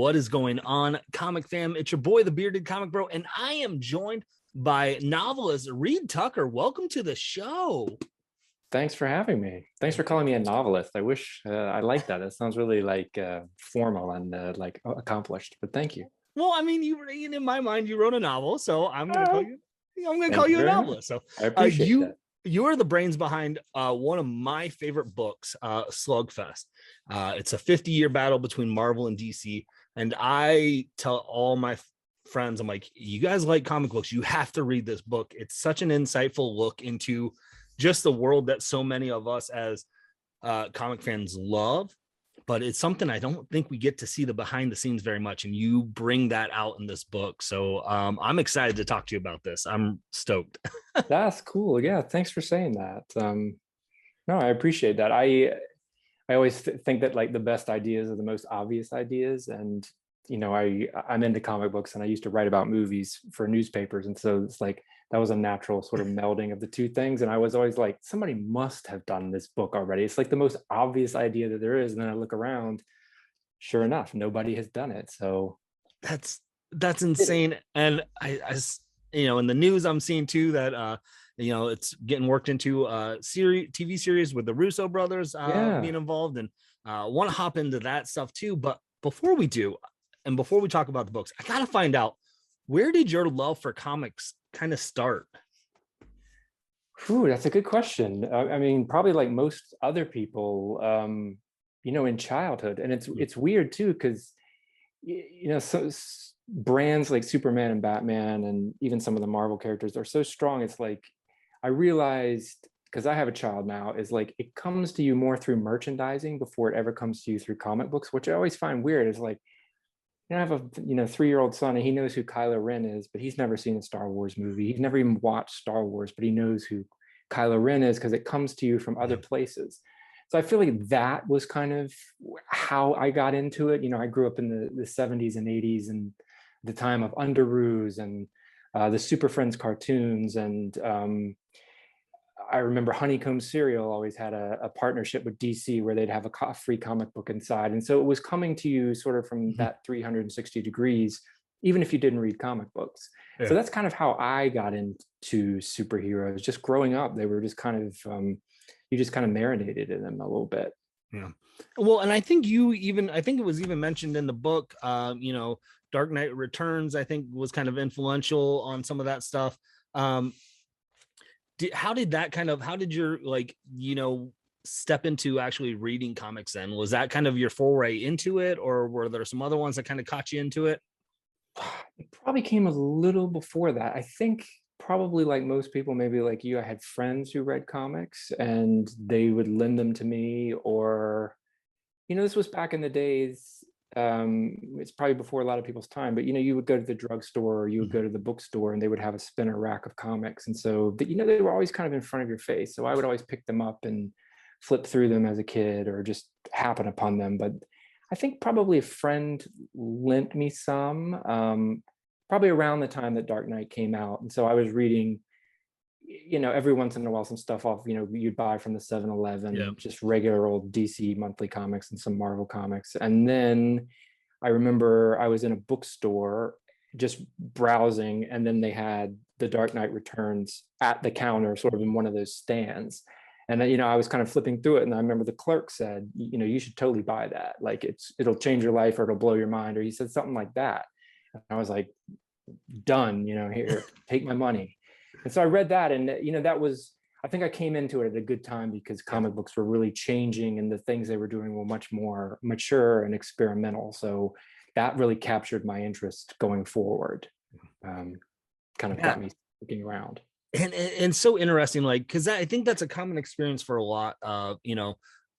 What is going on, comic fam? It's your boy, the bearded comic bro, and I am joined by novelist Reed Tucker. Welcome to the show. Thanks for having me. Thanks for calling me a novelist. I wish I like that. It sounds really formal and accomplished. But thank you. Well, I mean, in my mind, you wrote a novel, so I'm gonna call Oh, you. I'm gonna call thank you you a very much. novelist. So, I appreciate you that. you are the brains behind one of my favorite books, SlugFest. It's a 50-year battle between Marvel and DC, and I tell all my friends, I'm like, you guys like comic books, you have to read this book. It's such an insightful look into just the world that so many of us as comic fans love, but it's something I don't think we get to see the behind the scenes very much. And you bring that out in this book. So I'm excited to talk to you about this. I'm stoked. That's cool. Yeah, thanks for saying that. No, I appreciate that. I always think that like the best ideas are the most obvious ideas, and I'm into comic books, and I used to write about movies for newspapers, and so it's like that was a natural sort of melding of the two things. And I was always like, somebody must have done this book already. It's like the most obvious idea that there is, and then I look around, sure enough, nobody has done it. So that's did it. insane. And I in the news I'm seeing too that it's getting worked into series TV series with the Russo brothers being Yeah. involved, and want to hop into that stuff too. But before we do, and before we talk about the books, I gotta find out, where did your love for comics kind of start? Whew, that's a good question. I mean, probably like most other people, in childhood, and it's weird too because brands like Superman and Batman, and even some of the Marvel characters are so strong. It's like I realized, because I have a child now, is like it comes to you more through merchandising before it ever comes to you through comic books, which I always find weird. Is like, I have a 3-year-old son, and he knows who Kylo Ren is, but he's never seen a Star Wars movie. He's never even watched Star Wars, but he knows who Kylo Ren is because it comes to you from other Yeah. places. So I feel like that was kind of how I got into it. I grew up in the 70s and 80s, and the time of Underoos and the Super Friends cartoons. And I remember Honeycomb Cereal always had a partnership with DC where they'd have a free comic book inside. And so it was coming to you sort of from Mhm. that 360 degrees, even if you didn't read comic books. So Yeah. that's kind of how I got into superheroes. Just growing up, they were just kind of, you just kind of marinated in them a little bit. Yeah. Well, and I think it was even mentioned in the book, Dark Knight Returns, I think was kind of influential on some of that stuff. Um, how did your step into actually reading comics then? Was that kind of your foray into it, or were there some other ones that kind of caught you into it? It probably came a little before that. I think probably like most people, maybe like you, I had friends who read comics and they would lend them to me, or this was back in the days. It's probably before a lot of people's time, but you would go to the drugstore or you would go Mhm. to the bookstore and they would have a spinner rack of comics. And so, they were always kind of in front of your face. So I would always pick them up and flip through them as a kid or just happen upon them. But I think probably a friend lent me some, probably around the time that Dark Knight came out. And so I was reading, every once in a while, some stuff off, you'd buy from the 7-Eleven, Yeah. just regular old DC monthly comics and some Marvel comics. And then I remember I was in a bookstore just browsing, and then they had The Dark Knight Returns at the counter, sort of in one of those stands. And then, I was kind of flipping through it, and I remember the clerk said, you should totally buy that. Like it'll change your life or it'll blow your mind. Or he said something like that. And I was like, done, here, take my money. And so I read that, and that was, I think I came into it at a good time because Yeah. comic books were really changing and the things they were doing were much more mature and experimental. So that really captured my interest going forward. Um, Kind of Yeah. got me looking around. And so interesting, like, because I think that's a common experience for a lot of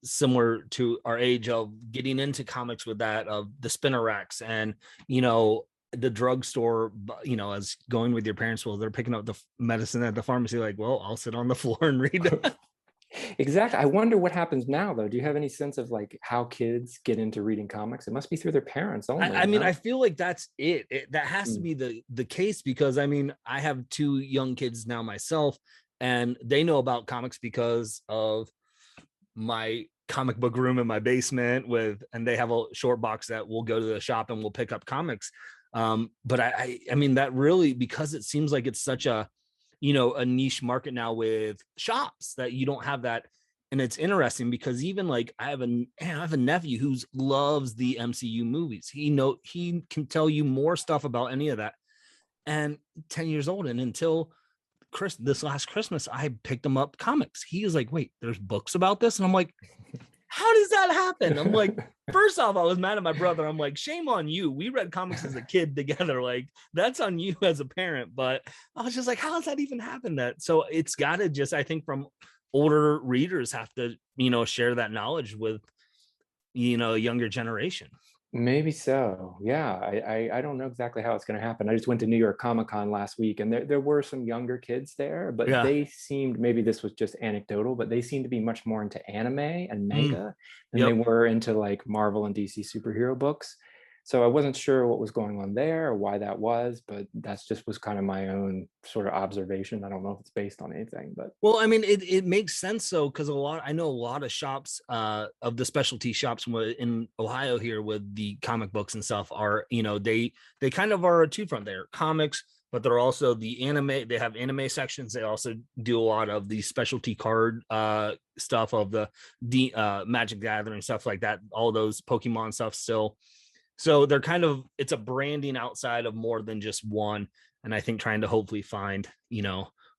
similar to our age, of getting into comics with that, of the spinner racks, and the drugstore, as going with your parents while they're picking up the medicine at the pharmacy, like, well, I'll sit on the floor and read. Exactly. I wonder what happens now, though. Do you have any sense of like how kids get into reading comics? It must be through their parents only, I mean, I no? feel like that's that has to Mm. be the case, because I mean, I have two young kids now myself, and they know about comics because of my comic book room in my basement and they have a short box that we'll go to the shop and we'll pick up comics. But I mean, that really, because it seems like it's such a, a niche market now with shops, that you don't have that. And it's interesting because even like I have a nephew who loves the MCU movies. He can tell you more stuff about any of that. And 10 years old, and until this last Christmas, I picked him up comics. He was like, wait, there's books about this? And I'm like, how does that happen? I'm like, first off, I was mad at my brother. I'm like, shame on you. We read comics as a kid together. Like, that's on you as a parent. But I was just like, how does that even happen? So it's got to just, I think, from older readers have to, share that knowledge with, a younger generation. Maybe so. Yeah, I don't know exactly how it's going to happen. I just went to New York Comic Con last week, and there were some younger kids there, but Yeah. they seemed, maybe this was just anecdotal, but they seemed to be much more into anime and manga than they Yep. were into like Marvel and DC superhero books. So I wasn't sure what was going on there or why that was, but that's just was kind of my own sort of observation. I don't know if it's based on anything, but Well, I mean, it makes sense though, because I know a lot of shops, of the specialty shops in Ohio here with the comic books and stuff are, they kind of are a two front. They're comics, but they're also the anime. They have anime sections. They also do a lot of the specialty card stuff of the Magic Gathering, stuff like that. All those Pokemon stuff still. So they're it's a branding outside of more than just one. And I think trying to hopefully find,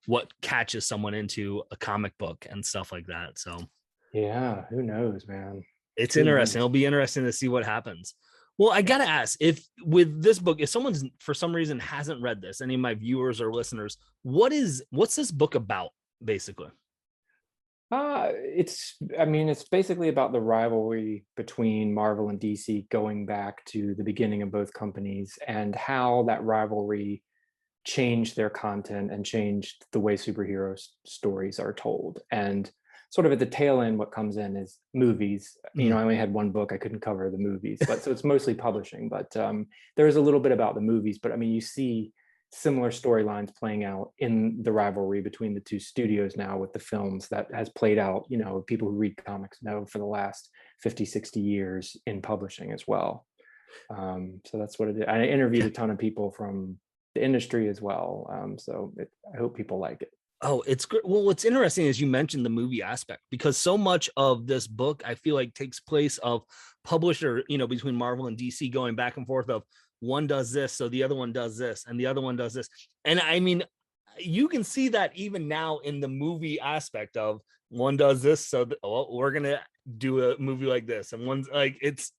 what catches someone into a comic book and stuff like that. So yeah, who knows, man? it's Who interesting. knows? It'll be interesting to see what happens. Well, I gotta ask, if with this book, if someone's for some reason hasn't read this, any of my viewers or listeners, what's this book about, basically? I mean, it's basically about the rivalry between Marvel and DC going back to the beginning of both companies and how that rivalry changed their content and changed the way superhero stories are told. And sort of at the tail end, what comes in is movies. I only had one book, I couldn't cover the movies, but so it's mostly publishing. But there is a little bit about the movies. But I mean, you see similar storylines playing out in the rivalry between the two studios now with the films that has played out, people who read comics know, for the last 50, 60 years in publishing as well. So that's what it is. I interviewed a ton of people from the industry as well. I hope people like it. Oh, it's great. Well, what's interesting is you mentioned the movie aspect, because so much of this book, I feel like, takes place of publisher, between Marvel and DC going back and forth of one does this, so the other one does this, and the other one does this. And I mean, you can see that even now in the movie aspect of one does this, so we're going to do a movie like this. And one's like, it's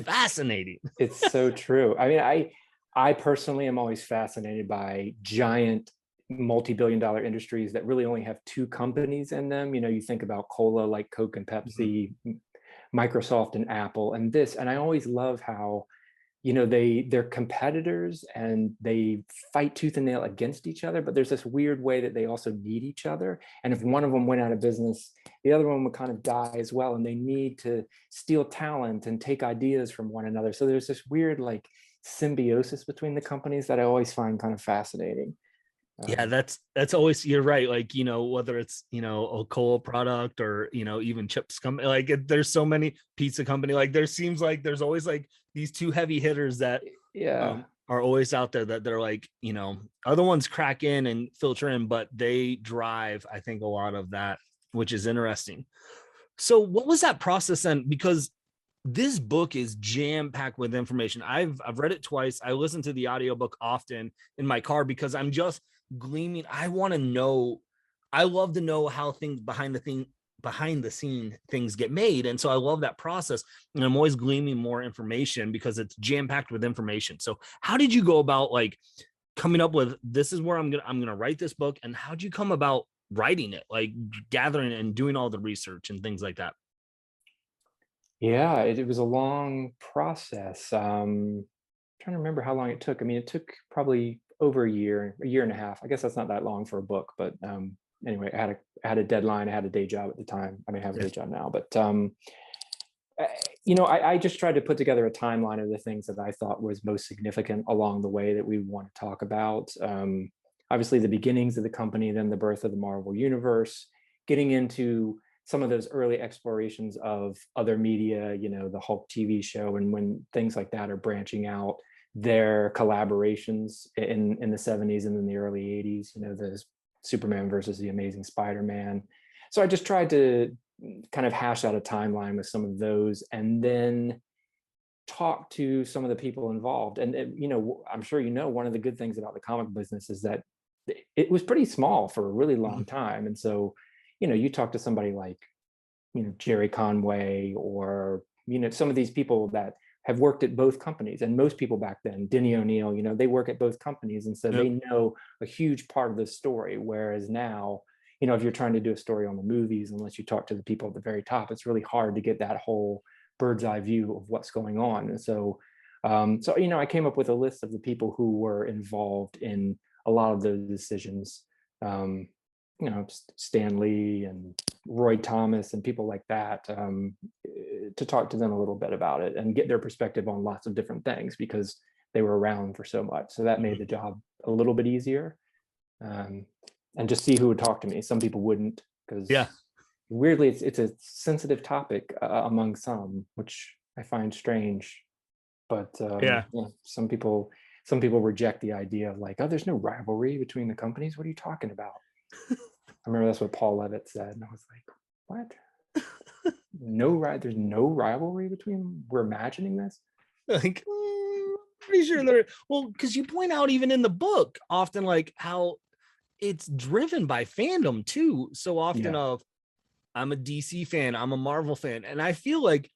fascinating. It's so true. I mean, I personally am always fascinated by giant multi-billion-dollar industries that really only have two companies in them. You think about cola like Coke and Pepsi, Microsoft and Apple, and I always love how they're competitors and they fight tooth and nail against each other, but there's this weird way that they also need each other. And if one of them went out of business, the other one would kind of die as well, and they need to steal talent and take ideas from one another. So there's this weird like symbiosis between the companies that I always find kind of fascinating. Yeah, that's always, you're right. Like, whether it's, a cola product or, even chips company, like there's so many pizza company, like there seems like there's always like these two heavy hitters that are always out there that they're like, other ones crack in and filter in, but they drive, I think, a lot of that, which is interesting. So what was that process then? Because this book is jam-packed with information. I've read it twice. I listen to the audiobook often in my car because I'm just gleaming. I want to know. I love to know how things behind the scene things get made. And so I love that process. And I'm always gleaming more information because it's jam-packed with information. So how did you go about like coming up with, this is where I'm gonna write this book? And how'd you come about writing it, like gathering and doing all the research and things like that? Yeah, it was a long process. Trying to remember how long it took. I mean, it took probably over a year and a half. I guess that's not that long for a book, but anyway, I had a deadline. I had a day job at the time. I mean, I have a day job now, but I just tried to put together a timeline of the things that I thought was most significant along the way that we want to talk about. Obviously, the beginnings of the company, then the birth of the Marvel Universe, getting into some of those early explorations of other media, the Hulk TV show, and when things like that are branching out, their collaborations in the 70s and in the early 80s, the Superman versus the Amazing Spider-Man. So I just tried to kind of hash out a timeline with some of those, and then talk to some of the people involved. And I'm sure one of the good things about the comic business is that it was pretty small for a really long time. And so you talk to somebody like Jerry Conway, or some of these people that have worked at both companies, and most people back then, Denny O'Neil, they work at both companies, and so they know a huge part of the story. Whereas now, if you're trying to do a story on the movies, unless you talk to the people at the very top, it's really hard to get that whole bird's eye view of what's going on. And so I came up with a list of the people who were involved in a lot of those decisions. Stan Lee and Roy Thomas and people like that, to talk to them a little bit about it and get their perspective on lots of different things, because they were around for so much. So that made the job a little bit easier. And just see who would talk to me. Some people wouldn't, because weirdly, it's a sensitive topic among some, which I find strange. But some people reject the idea of like, oh, there's no rivalry between the companies. What are you talking about? I remember that's what Paul Levitt said, and I was like, what? There's no rivalry between. We're imagining this. Like, pretty sure there. Well, because you point out even in the book often like how it's driven by fandom too. So often of, I'm a DC fan, I'm a Marvel fan, and I feel like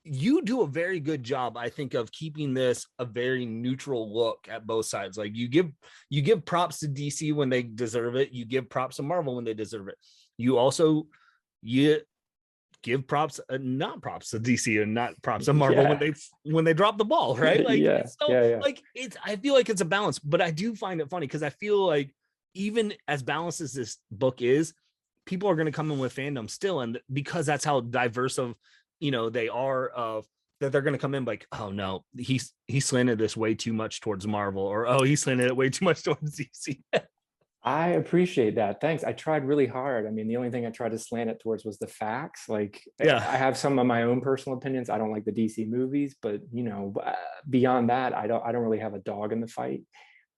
you do a very good job, I think, of keeping this a very neutral look at both sides. Like you give props to DC when they deserve it. You give props to Marvel when they deserve it. You give props, not props to DC and not props to Marvel when they drop the ball, right? Like, like I feel like it's a balance, but I do find it funny because I feel like even as balanced as this book is, people are going to come in with fandom still, and because that's how diverse of they are, of that they're going to come in like, oh no, he slanted this way too much towards Marvel, or oh, he slanted it way too much towards DC. I appreciate that. Thanks. I tried really hard. I mean, the only thing I tried to slant it towards was the facts. Like, I have some of my own personal opinions. I don't like the DC movies, but beyond that, I don't really have a dog in the fight.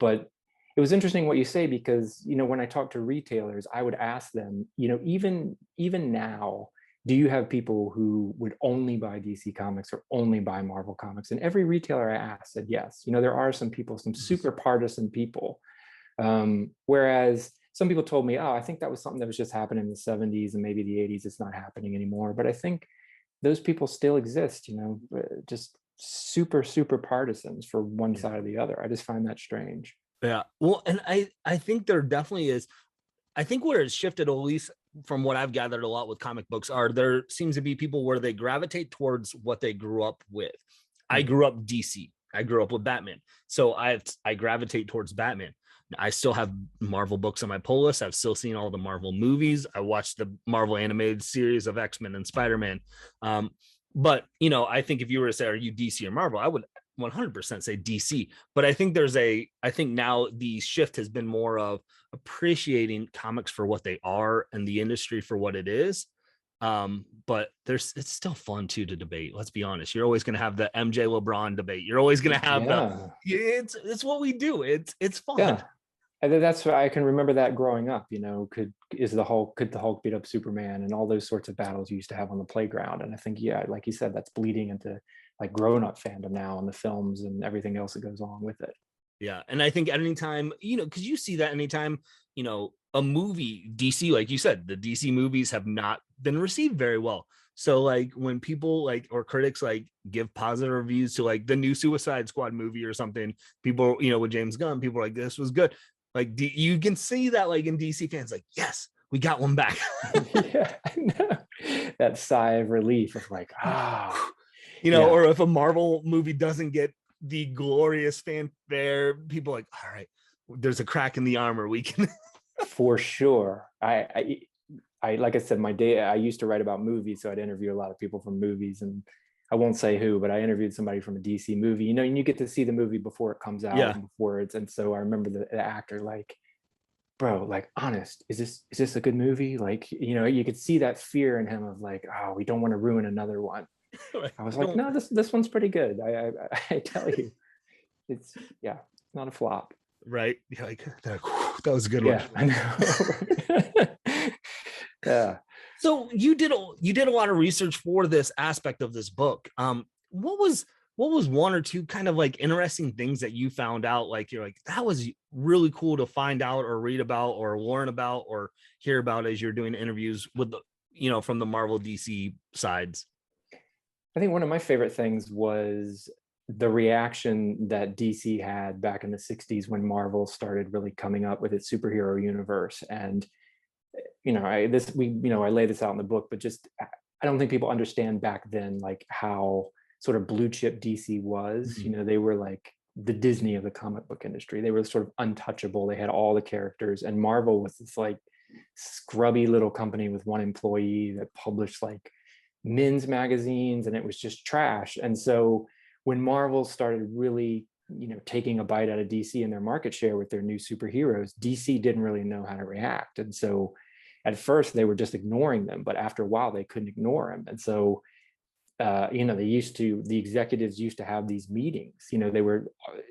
But it was interesting what you say, because when I talk to retailers, I would ask them, even now, do you have people who would only buy DC comics or only buy Marvel comics? And every retailer I asked said yes. There are some people, some super partisan people. Whereas some people told me, oh, I think that was something that was just happening in the 70s and maybe the 80s. It's not happening anymore. But I think those people still exist, just super, super partisans for one side or the other. I just find that strange. Yeah. Well, and I think there definitely is. I think where it's shifted, at least from what I've gathered a lot with comic books, are there seems to be people where they gravitate towards what they grew up with. I grew up DC. I grew up with Batman. So I gravitate towards Batman. I still have Marvel books on my pull list. I've still seen all the Marvel movies. I watched the Marvel animated series of X-Men and Spider-Man. But, I think if you were to say, are you DC or Marvel? I would 100% say DC. But I think I think now the shift has been more of appreciating comics for what they are and the industry for what it is. But it's still fun too to debate. Let's be honest. You're always going to have the MJ LeBron debate. You're always going to have it's what we do. It's fun. Yeah. And that's what I can remember that growing up, could the Hulk beat up Superman, and all those sorts of battles you used to have on the playground. And I think, like you said, that's bleeding into like grown-up fandom now, and the films and everything else that goes along with it. Yeah. And I think anytime, because you see that anytime, a movie, DC, like you said, the DC movies have not been received very well. So like when people or critics give positive reviews to like the new Suicide Squad movie or something, people, with James Gunn, people are like, this was good. Like you can see that like in DC fans, like, yes, we got one back. Yeah, I know. That sigh of relief of like, or if a Marvel movie doesn't get the glorious fanfare, people are like, all right, there's a crack in the armor, we can. For sure. I like I said, I used to write about movies, so I'd interview a lot of people from movies, and I won't say who, but I interviewed somebody from a DC movie, and you get to see the movie before it comes out, and so I remember the actor like, bro, like, honest, is this a good movie? Like, you could see that fear in him of like, oh, we don't want to ruin another one. Right. I was I like, don't, no, this one's pretty good. I tell you, it's, yeah, not a flop. right. Yeah, like that was a good one. Yeah, I know. Yeah. So you did a lot of research for this aspect of this book. What was one or two kind of like interesting things that you found out? Like you're like, that was really cool to find out or read about or learn about or hear about as you're doing interviews with the, from the Marvel DC sides. I think one of my favorite things was the reaction that DC had back in the 60s when Marvel started really coming up with its superhero universe. And, I lay this out in the book, but just, I don't think people understand back then, like how sort of blue chip DC was. Mhm. They were like the Disney of the comic book industry. They were sort of untouchable. They had all the characters, and Marvel was this like scrubby little company with one employee that published like men's magazines, and it was just trash. And so when Marvel started really, taking a bite out of DC and their market share with their new superheroes, DC didn't really know how to react. And so at first they were just ignoring them, but after a while they couldn't ignore them. And so the executives used to have these meetings. They were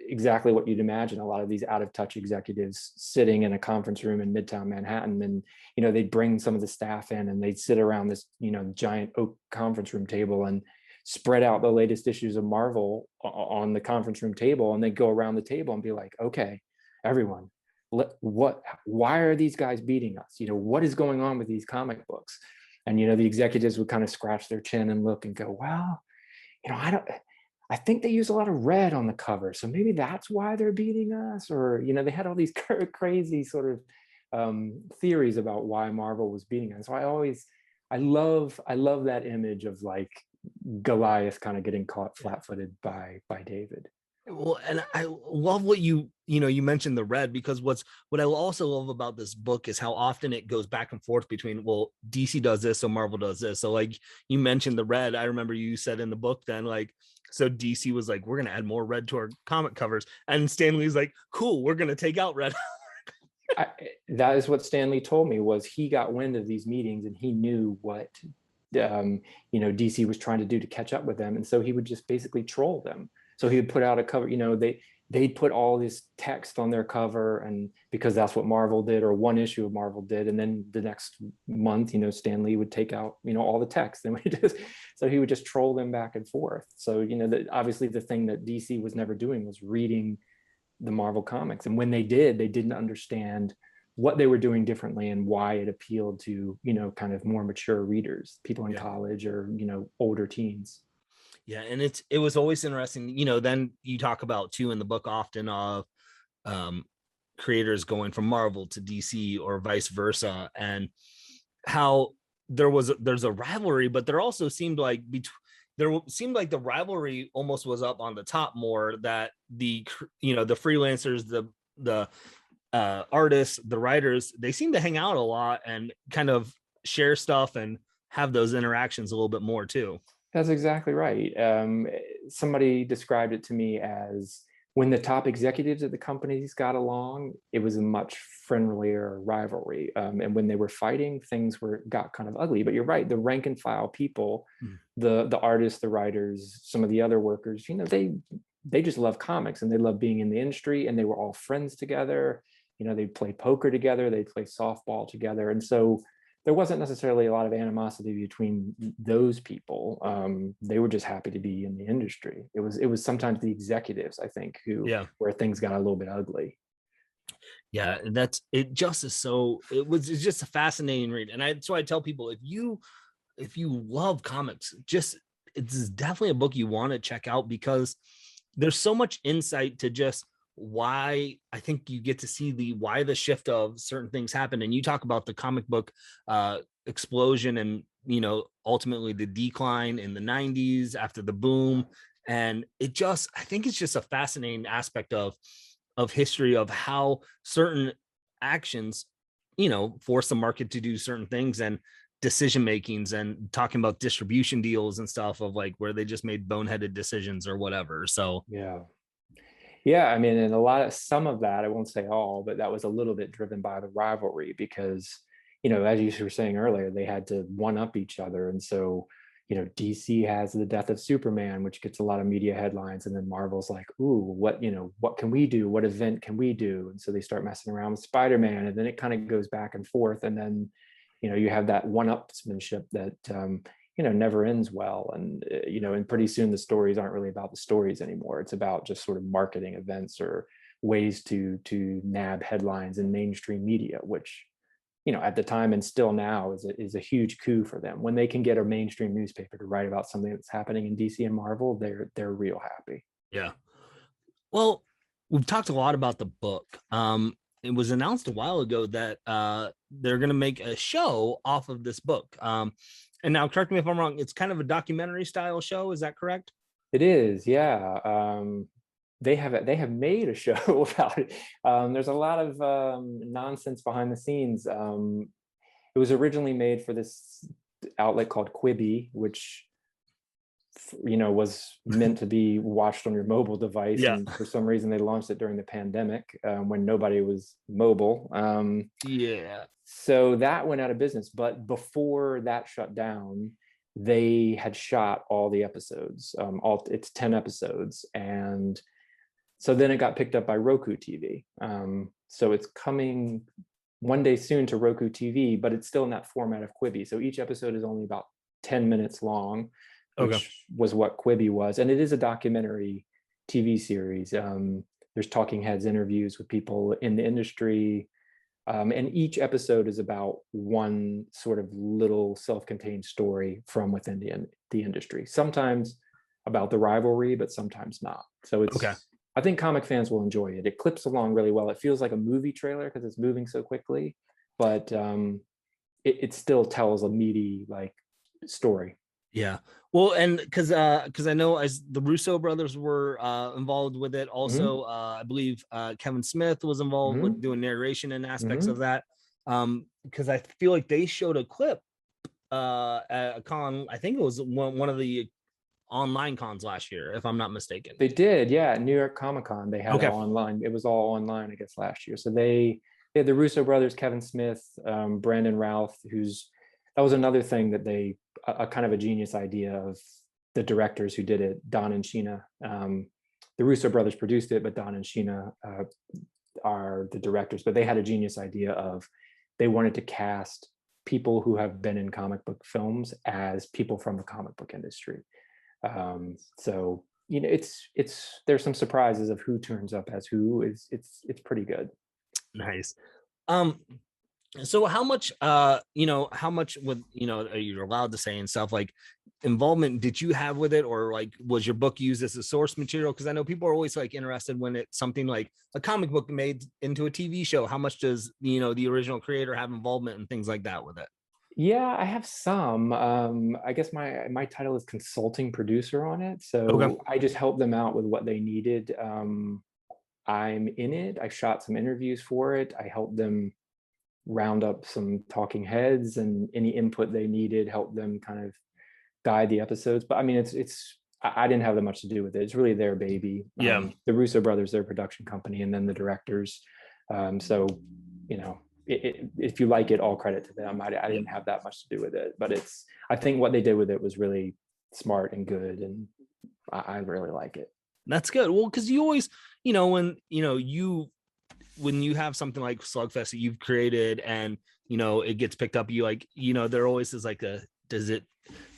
exactly what you'd imagine, a lot of these out of touch executives sitting in a conference room in Midtown Manhattan. And, they'd bring some of the staff in and they'd sit around this, giant oak conference room table and spread out the latest issues of Marvel on the conference room table. And they'd go around the table and be like, okay, everyone, why are these guys beating us? What is going on with these comic books? And the executives would kind of scratch their chin and look and go, well, I think they use a lot of red on the cover, so maybe that's why they're beating us. Or they had all these crazy sort of theories about why Marvel was beating us. So I love that image of like Goliath kind of getting caught flat-footed by David. Well, and I love what you mentioned the red, because what I also love about this book is how often it goes back and forth between, well, DC does this, so Marvel does this. So like you mentioned the red, I remember you said in the book then, like, so DC was like, we're gonna add more red to our comic covers, and Stan Lee's like, cool, we're gonna take out red. That is what Stan Lee told me, was he got wind of these meetings and he knew what DC was trying to do to catch up with them, and so he would just basically troll them. So he would put out a cover, they'd put all this text on their cover, and because that's what Marvel did, or one issue of Marvel did, and then the next month, Stan Lee would take out, all the text, and so he would just troll them back and forth. So obviously the thing that DC was never doing was reading the Marvel comics, and when they did, they didn't understand what they were doing differently and why it appealed to kind of more mature readers, people in college or older teens. Yeah, and it was always interesting. Then you talk about too in the book often of creators going from Marvel to DC or vice versa, and how there's a rivalry, but there also seemed like the rivalry almost was up on the top more, that the freelancers, the artists, the writers, they seem to hang out a lot and kind of share stuff and have those interactions a little bit more too. That's exactly right. Somebody described it to me as, when the top executives of the companies got along, it was a much friendlier rivalry. And when they were fighting, things got kind of ugly. But you're right, the rank and file people, the artists, the writers, some of the other workers, they just love comics and they love being in the industry, and they were all friends together. They'd play poker together, they'd play softball together. And so there wasn't necessarily a lot of animosity between those people. They were just happy to be in the industry. It was sometimes the executives, I think, where things got a little bit ugly. Yeah, that's it. It's just a fascinating read, and so I tell people, if you love comics, it's definitely a book you want to check out, because there's so much insight to just why I think you get to see why the shift of certain things happen. And you talk about the comic book explosion and ultimately the decline in the 90s after the boom. And I think it's just a fascinating aspect of history, of how certain actions force the market to do certain things, and decision makings, and talking about distribution deals and stuff of like where they just made boneheaded decisions or whatever. So yeah Yeah, I mean, and some of that, I won't say all, but that was a little bit driven by the rivalry because, as you were saying earlier, they had to one up each other. And so, DC has the death of Superman, which gets a lot of media headlines. And then Marvel's like, ooh, what can we do? What event can we do? And so they start messing around with Spider-Man, and then it kind of goes back and forth. And then, you have that one-upsmanship that, never ends well. And pretty soon the stories aren't really about the stories anymore. It's about just sort of marketing events or ways to nab headlines in mainstream media, which, at the time and still now is a huge coup for them. When they can get a mainstream newspaper to write about something that's happening in DC and Marvel, they're real happy. Yeah. Well, we've talked a lot about the book. It was announced a while ago that they're going to make a show off of this book. And now, correct me if I'm wrong, it's kind of a documentary style show. Is that correct? It is, yeah. They have made a show about it. There's a lot of nonsense behind the scenes. It was originally made for this outlet called Quibi, which was meant to be watched on your mobile device. Yeah. And for some reason they launched it during the pandemic, when nobody was mobile. Yeah. So that went out of business. But before that shut down, they had shot all the episodes. It's 10 episodes. And so then it got picked up by Roku TV. So it's coming one day soon to Roku TV, but it's still in that format of Quibi. So each episode is only about 10 minutes long, which was what Quibi was. And it is a documentary TV series. There's talking heads interviews with people in the industry. And each episode is about one sort of little self-contained story from within the industry. Sometimes about the rivalry, but sometimes not. So it's, I think comic fans will enjoy it. It clips along really well. It feels like a movie trailer because it's moving so quickly, but it still tells a meaty story. Yeah. Well, and because I know as the Russo brothers were involved with it. Also, I believe Kevin Smith was involved with doing narration and aspects of that. Because I feel like they showed a clip at a con. I think it was one of the online cons last year, if I'm not mistaken. They did, yeah. At New York Comic Con, they had it online. It was all online, I guess, last year. So they had the Russo brothers, Kevin Smith, Brandon Routh, that was another thing that a kind of a genius idea of the directors who did it, Don and Sheena. The Russo brothers produced it, but Don and Sheena are the directors. But they had a genius idea of they wanted to cast people who have been in comic book films as people from the comic book industry. So there's some surprises of who turns up as who. It's pretty good. Nice. So how much how much with you're allowed to say and stuff, like, involvement did you have with it, or was your book used as a source material? Because I know people are always interested when it's something like a comic book made into a TV show. How much does the original creator have involvement and things like that with it? Yeah, I have some. I guess my title is consulting producer on it. So I just help them out with what they needed. I'm in it. I shot some interviews for it. I helped them round up some talking heads and any input they needed, help them kind of guide the episodes. But I mean, I didn't have that much to do with it. It's really their baby. Yeah. The Russo brothers, their production company, and then the directors. So, if you like it, all credit to them. I didn't have that much to do with it, but I think what they did with it was really smart and good, and I really like it. That's good. Well, because you always, when you have something like SlugFest that you've created and it gets picked up, there always is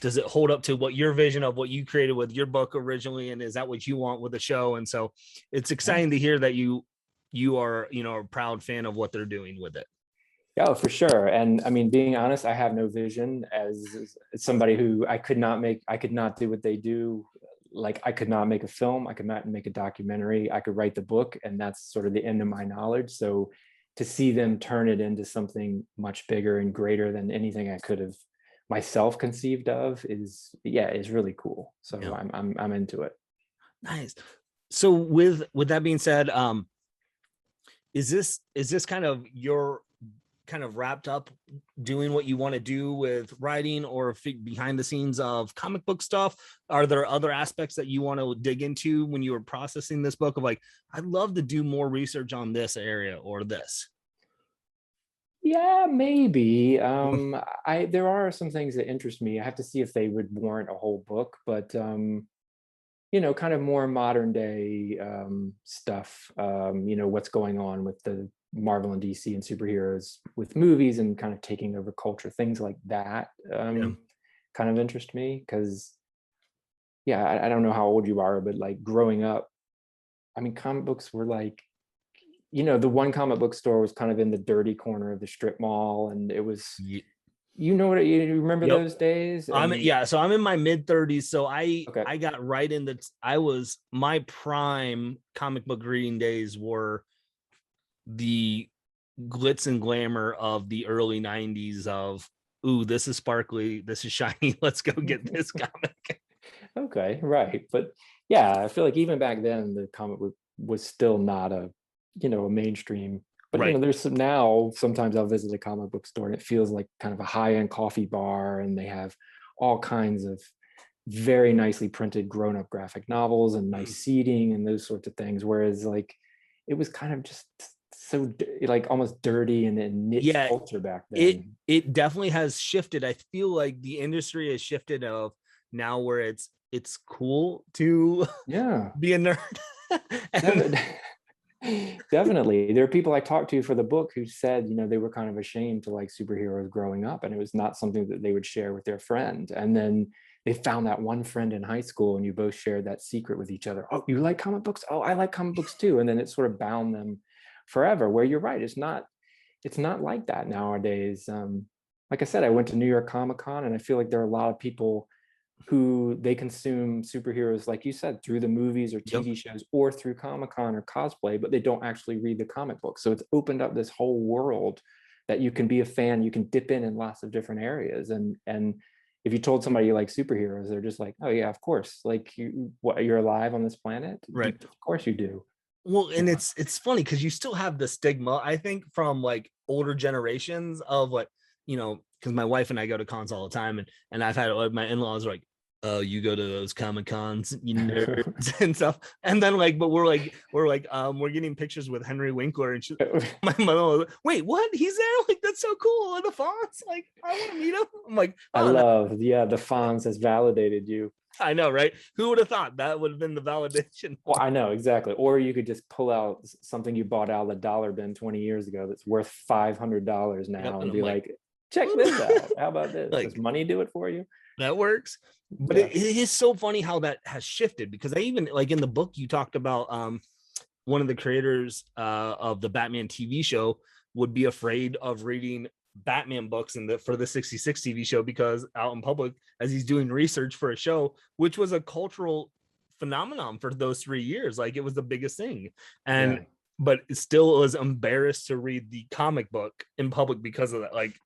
does it hold up to what your vision of what you created with your book originally, and is that what you want with the show? And so it's exciting to hear that you are a proud fan of what they're doing with it. Yeah, for sure. And I mean, being honest, I have no vision as somebody who I could not do what they do. I could not make a film, I could not make a documentary, I could write the book, and that's sort of the end of my knowledge. So to see them turn it into something much bigger and greater than anything I could have myself conceived of is really cool. So yeah. I'm into it. Nice. So with that being said, is this kind of your kind of wrapped up doing what you want to do with writing or behind the scenes of comic book stuff? Are there other aspects that you want to dig into when you were processing this book of like, I'd love to do more research on this area or this? Yeah, maybe. There are some things that interest me. I have to see if they would warrant a whole book, but kind of more modern day stuff. What's going on with the Marvel and DC and superheroes with movies and kind of taking over culture, things like that. Yeah. Kind of interest me because, yeah, I don't know how old you are, but like growing up, I mean, comic books were like, the one comic book store was kind of in the dirty corner of the strip mall, and it was, you remember Yep. those days? And So I'm in my mid 30s. So okay, I got right in the my prime comic book reading days were the glitz and glamour of the early 90s of, ooh, this is sparkly, this is shiny, let's go get this comic. okay, right. But yeah, I feel like even back then the comic book was still not a mainstream. But Right. there's some now. Sometimes I'll visit a comic book store and it feels like kind of a high-end coffee bar, and they have all kinds of very nicely printed grown-up graphic novels and nice seating and those sorts of things. Whereas like it was kind of just so like almost dirty and a niche Yeah, culture back it then. it definitely has shifted. I feel like the industry has shifted of now where it's cool to Yeah. be a nerd. And Definitely. There are people I talked to for the book who said, they were kind of ashamed to like superheroes growing up, and it was not something that they would share with their friend. And then they found that one friend in high school, and you both shared that secret with each other. Oh, you like comic books? Oh, I like comic books too. And then it sort of bound them forever. Where you're right, it's not like that nowadays. Like I said, I went to New York Comic Con, and I feel like there are a lot of people who they consume superheroes, like you said, through the movies or yep. TV shows or through Comic-Con or cosplay, but they don't actually read the comic books. So it's opened up this whole world that you can be a fan, you can dip in lots of different areas. And if you told somebody you like superheroes, they're just like, oh yeah, of course. Like you're alive on this planet? Right. Of course you do. Well, and Yeah. it's funny because you still have the stigma, I think, from like older generations of what, because my wife and I go to cons all the time, and I've had my in-laws like, oh, you go to those comic cons, you nerds and stuff. And then like, but we're getting pictures with Henry Winkler, and my mother was like, wait, what? He's there? Like, that's so cool. And the fonts, like, I want to meet him. I'm like, I oh, love, yeah, the fonts has validated you. I know, right? Who would have thought that would have been the validation? Well, I know exactly. Or you could just pull out something you bought out of the dollar bin 20 years ago that's worth $500 now, Yep. and And I'm be like, check this out. How about this? Does like, money do it for you? that works. But Yeah. it is so funny how that has shifted, because I even like in the book you talked about one of the creators of the Batman TV show would be afraid of reading Batman books for the 66 TV show, because out in public, as he's doing research for a show, which was a cultural phenomenon for those 3 years, like it was the biggest thing. And Yeah. but it still was embarrassed to read the comic book in public because of that. Like,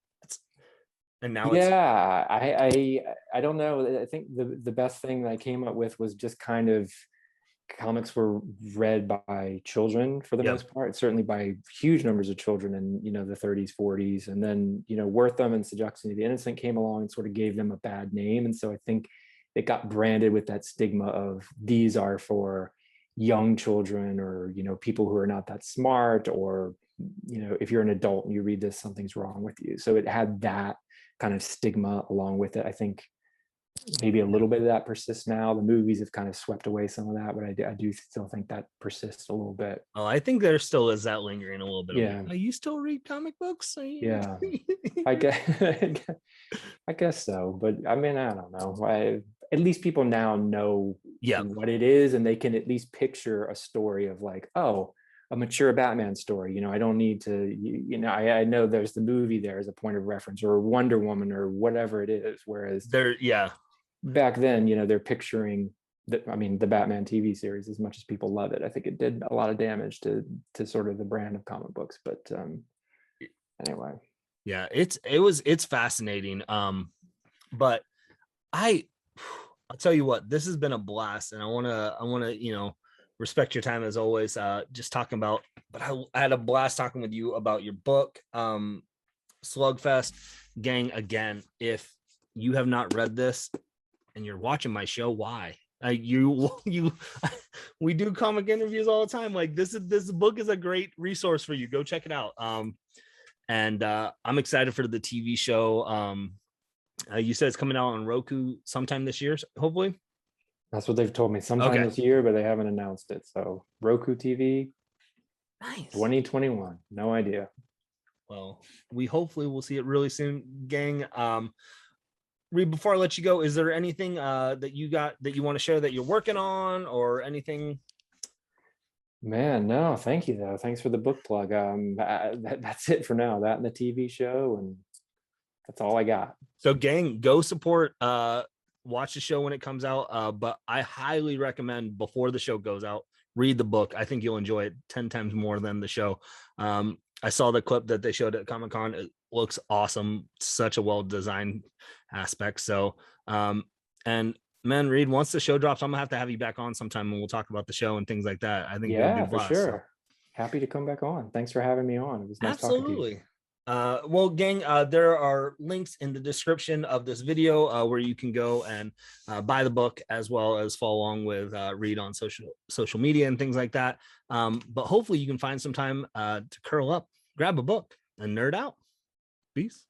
and now it's Yeah, I don't know. I think the best thing that I came up with was just kind of comics were read by children for the yeah. most part, certainly by huge numbers of children in the 30s, 40s, and then Wortham and Seduction of the Innocent came along and sort of gave them a bad name, and so I think it got branded with that stigma of these are for young children, or people who are not that smart, or if you're an adult and you read this, something's wrong with you. So it had that kind of stigma along with it. I think maybe a little bit of that persists now. The movies have kind of swept away some of that, but I do still think that persists a little bit. Oh, I think there still is that lingering a little bit of, Yeah. oh, you still read comic books? Yeah. I guess I guess so, but I mean, I don't know. At least people now know Yeah. what it is, and they can at least picture a story of like, oh, a mature Batman story. I don't need to, I know there's the movie there as a point of reference, or Wonder Woman, or whatever it is. Whereas Yeah. back then, they're picturing the Batman TV series. As much as people love it, I think it did a lot of damage to sort of the brand of comic books. But anyway. Yeah, it's fascinating. But I'll tell you what, this has been a blast, and I wanna respect your time as always. Just talking about, but I had a blast talking with you about your book. SlugFest. Gang, again, if you have not read this and you're watching my show, why? We do comic interviews all the time. Like this book is a great resource for you. Go check it out. And I'm excited for the TV show. You said it's coming out on Roku sometime this year, hopefully. That's what they've told me, sometime this year, but they haven't announced it. So Roku TV, nice. 2021. No idea. Well, we hopefully will see it really soon, gang. Reed, before I let you go, is there anything that you got that you want to share that you're working on or anything? Man, no, thank you though. Thanks for the book plug. That's it for now. That and the TV show, and that's all I got. So, gang, go support. Watch the show when it comes out. But I highly recommend before the show goes out, read the book. I think you'll enjoy it 10 times more than the show. I saw the clip that they showed at Comic-Con. It looks awesome. Such a well-designed aspect. So, and man, Reed, once the show drops, I'm gonna have to have you back on sometime and we'll talk about the show and things like that. I think yeah, for sure. So. Happy to come back on. Thanks for having me on. It was nice talking to you. Well, gang, there are links in the description of this video where you can go and buy the book, as well as follow along with Reed on social media and things like that. But hopefully you can find some time to curl up, grab a book, and nerd out. Peace.